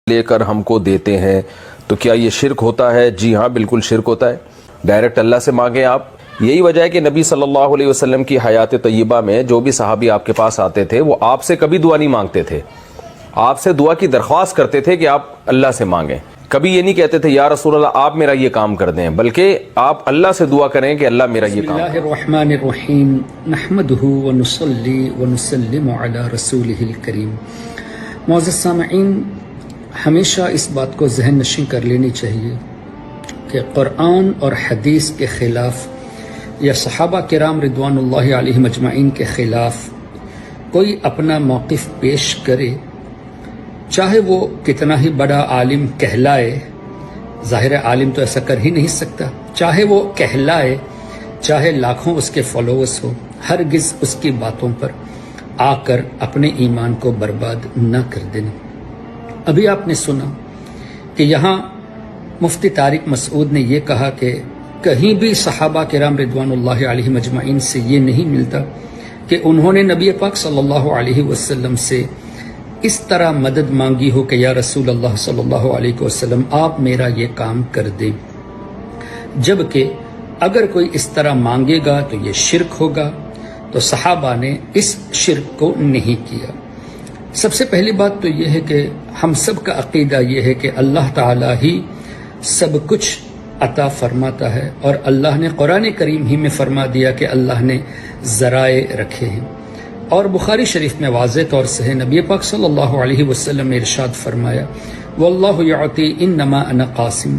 لے کر ہم کو دیتے ہیں تو کیا یہ شرک ہوتا ہے؟ جی ہاں، بالکل شرک ہوتا ہے۔ ڈائریکٹ اللہ سے مانگیں آپ۔ یہی وجہ ہے کہ نبی صلی اللہ علیہ وسلم کی حیات طیبہ میں جو بھی صحابی آپ کے پاس آتے تھے وہ آپ سے کبھی دعا نہیں مانگتے تھے، آپ سے دعا کی درخواست کرتے تھے کہ آپ اللہ سے مانگیں۔ کبھی یہ نہیں کہتے تھے یا رسول اللہ آپ میرا یہ کام کر دیں، بلکہ آپ اللہ سے دعا کریں کہ اللہ میرا یہ کام۔ بسم اللہ الرحمن الرحیم، نحمدہ ونصلی ونسلم علی رسولہ الکریم۔ معزز سامعین، ہمیشہ اس بات کو ذہن نشین کر لینی چاہیے کہ قرآن اور حدیث کے خلاف یا صحابہ کرام رضوان اللہ علیہم اجمعین کے خلاف کوئی اپنا موقف پیش کرے، چاہے وہ کتنا ہی بڑا عالم کہلائے، ظاہر عالم تو ایسا کر ہی نہیں سکتا، چاہے وہ کہلائے، چاہے لاکھوں اس کے فالوورز ہو، ہرگز اس کی باتوں پر آ کر اپنے ایمان کو برباد نہ کر دینا۔ ابھی آپ نے سنا کہ یہاں مفتی طارق مسعود نے یہ کہا کہ کہیں بھی صحابہ کرام رضوان اللہ علیہم اجمعین سے یہ نہیں ملتا کہ انہوں نے نبی پاک صلی اللہ علیہ وسلم سے اس طرح مدد مانگی ہو کہ یا رسول اللہ صلی اللہ علیہ وسلم آپ میرا یہ کام کر دیں، جبکہ اگر کوئی اس طرح مانگے گا تو یہ شرک ہوگا، تو صحابہ نے اس شرک کو نہیں کیا۔ سب سے پہلی بات تو یہ ہے کہ ہم سب کا عقیدہ یہ ہے کہ اللہ تعالیٰ ہی سب کچھ عطا فرماتا ہے، اور اللہ نے قرآن کریم ہی میں فرما دیا کہ اللہ نے ذرائع رکھے ہیں، اور بخاری شریف میں واضح طور سے ہے، نبی پاک صلی اللہ علیہ وسلم نے ارشاد فرمایا واللہ یعطی انما انا قاسم،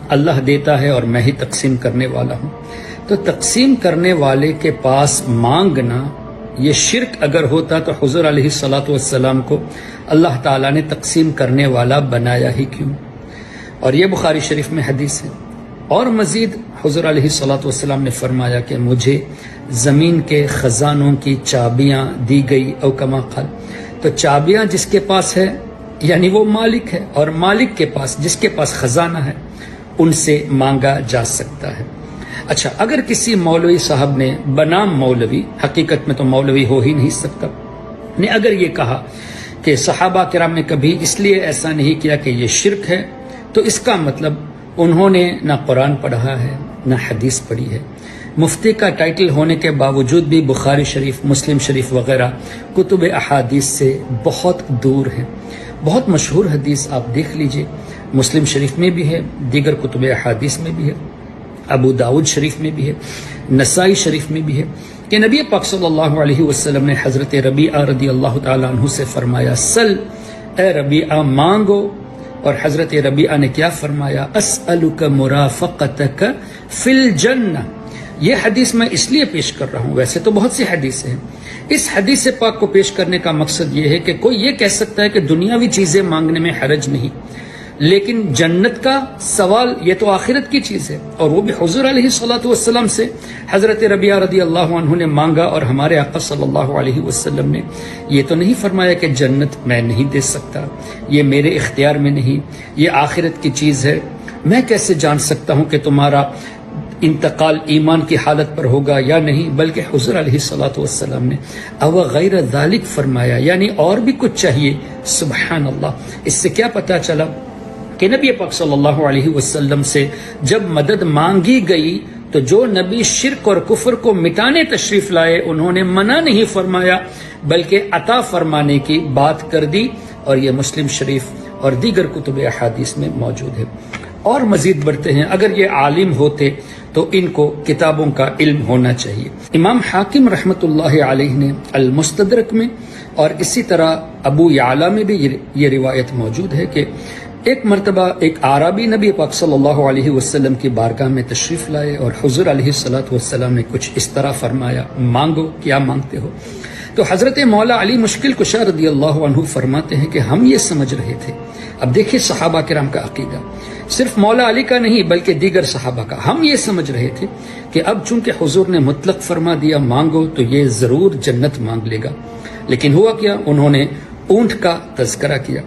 اللہ دیتا ہے اور میں ہی تقسیم کرنے والا ہوں۔ تو تقسیم کرنے والے کے پاس مانگنا یہ شرک اگر ہوتا تو حضور علیہ الصلوۃ والسلام کو اللہ تعالیٰ نے تقسیم کرنے والا بنایا ہی کیوں؟ اور یہ بخاری شریف میں حدیث ہے۔ اور مزید حضور علیہ الصلوۃ والسلام نے فرمایا کہ مجھے زمین کے خزانوں کی چابیاں دی گئی، او کما قال، تو چابیاں جس کے پاس ہے یعنی وہ مالک ہے، اور مالک کے پاس جس کے پاس خزانہ ہے ان سے مانگا جا سکتا ہے۔ اچھا، اگر کسی مولوی صاحب نے بنام مولوی، حقیقت میں تو مولوی ہو ہی نہیں سکتا، نے اگر یہ کہا کہ صحابہ کرام نے کبھی اس لیے ایسا نہیں کیا کہ یہ شرک ہے، تو اس کا مطلب انہوں نے نہ قرآن پڑھا ہے نہ حدیث پڑھی ہے۔ مفتی کا ٹائٹل ہونے کے باوجود بھی بخاری شریف، مسلم شریف وغیرہ کتب احادیث سے بہت دور ہیں۔ بہت مشہور حدیث آپ دیکھ لیجئے، مسلم شریف میں بھی ہے، دیگر کتب احادیث میں بھی ہے، ابو داود شریف میں بھی ہے، نسائی شریف میں بھی ہے، کہ نبی پاک صلی اللہ علیہ وسلم نے حضرت ربیعہ رضی اللہ تعالیٰ عنہ سے فرمایا سل، اے ربیعہ مانگو، اور حضرت ربیعہ نے کیا فرمایا؟ اسألک مرافقتک فی الجنہ۔ یہ حدیث میں اس لیے پیش کر رہا ہوں، ویسے تو بہت سی حدیثیں ہیں، اس حدیث پاک کو پیش کرنے کا مقصد یہ ہے کہ کوئی یہ کہہ سکتا ہے کہ دنیاوی چیزیں مانگنے میں حرج نہیں، لیکن جنت کا سوال یہ تو آخرت کی چیز ہے، اور وہ بھی حضور علیہ الصلوۃ والسلام سے حضرت ربیعہ رضی اللہ عنہ نے مانگا، اور ہمارے آقا صلی اللہ علیہ وسلم نے یہ تو نہیں فرمایا کہ جنت میں نہیں دے سکتا، یہ میرے اختیار میں نہیں، یہ آخرت کی چیز ہے، میں کیسے جان سکتا ہوں کہ تمہارا انتقال ایمان کی حالت پر ہوگا یا نہیں، بلکہ حضور علیہ الصلوۃ والسلام نے او غیر ذالک فرمایا، یعنی اور بھی کچھ چاہیے۔ سبحان اللہ، اس سے کیا پتہ چلا کہ نبی پاک صلی اللہ علیہ وسلم سے جب مدد مانگی گئی تو جو نبی شرک اور کفر کو مٹانے تشریف لائے انہوں نے منع نہیں فرمایا بلکہ عطا فرمانے کی بات کر دی، اور یہ مسلم شریف اور دیگر کتب احادیث میں موجود ہے۔ اور مزید بڑھتے ہیں، اگر یہ عالم ہوتے تو ان کو کتابوں کا علم ہونا چاہیے۔ امام حاکم رحمۃ اللہ علیہ نے المستدرک میں، اور اسی طرح ابو یعلا میں بھی یہ روایت موجود ہے کہ ایک مرتبہ ایک اعرابی نبی پاک صلی اللہ علیہ وسلم کی بارگاہ میں تشریف لائے، اور حضور علیہ الصلوۃ والسلام نے کچھ اس طرح فرمایا، مانگو، کیا مانگتے ہو؟ تو حضرت مولا علی مشکل کشا رضی اللہ عنہ فرماتے ہیں کہ ہم یہ سمجھ رہے تھے، اب دیکھیں صحابہ کرام کا عقیدہ، صرف مولا علی کا نہیں بلکہ دیگر صحابہ کا، ہم یہ سمجھ رہے تھے کہ اب چونکہ حضور نے مطلق فرما دیا مانگو تو یہ ضرور جنت مانگ لے گا، لیکن ہوا کیا؟ انہوں نے اونٹ کا تذکرہ کیا،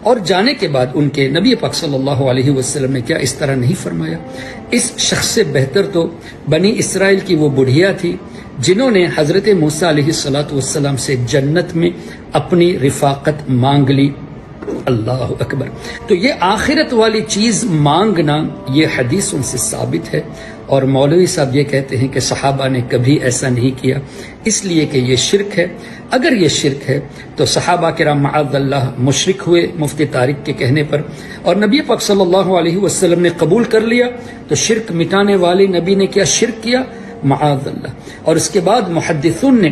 اور جانے کے بعد ان کے نبی پاک صلی اللہ علیہ وسلم نے کیا اس طرح نہیں فرمایا؟ اس شخص سے بہتر تو بنی اسرائیل کی وہ بڑھیا تھی جنہوں نے حضرت موسیٰ علیہ الصلوۃ والسلام سے جنت میں اپنی رفاقت مانگ لی، اللہ اکبر. تو یہ آخرت والی چیز مانگنا یہ حدیثوں سے ثابت ہے، اور مولوی صاحب یہ کہتے ہیں کہ صحابہ نے کبھی ایسا نہیں کیا، اس لیے کہ یہ شرک ہے. اگر یہ شرک ہے تو صحابہ کرام معاذ اللہ مشرک ہوئے مفتی طارق کے کہنے پر، اور نبی پاک صلی اللہ علیہ وسلم نے قبول کر لیا، تو شرک مٹانے والے نبی نے کیا شرک کیا؟ معاذ اللہ. اور اس کے بعد محدثون نے،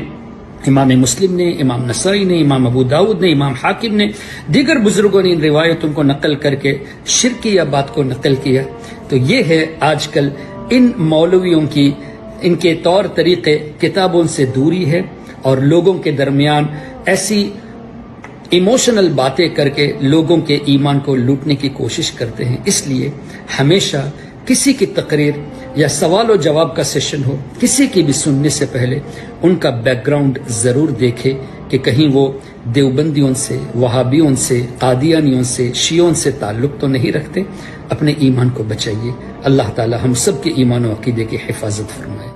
امام مسلم نے، امام نسائی نے، امام ابو داود نے، امام حاکم نے، دیگر بزرگوں نے ان روایتوں کو نقل کر کے شرک کی بات کو نقل کیا. تو یہ ہے آج کل ان مولویوں کی، ان کے طور طریقے کتابوں سے دوری ہے، اور لوگوں کے درمیان ایسی ایموشنل باتیں کر کے لوگوں کے ایمان کو لوٹنے کی کوشش کرتے ہیں. اس لیے ہمیشہ کسی کی تقریر یا سوال و جواب کا سیشن ہو، کسی کی بھی سننے سے پہلے ان کا بیک گراؤنڈ ضرور دیکھے کہ کہیں وہ دیوبندیوں سے، وہابیوں سے، قادیانیوں سے، شیعوں سے تعلق تو نہیں رکھتے. اپنے ایمان کو بچائیے. اللہ تعالی ہم سب کے ایمان و عقیدے کی حفاظت فرمائے.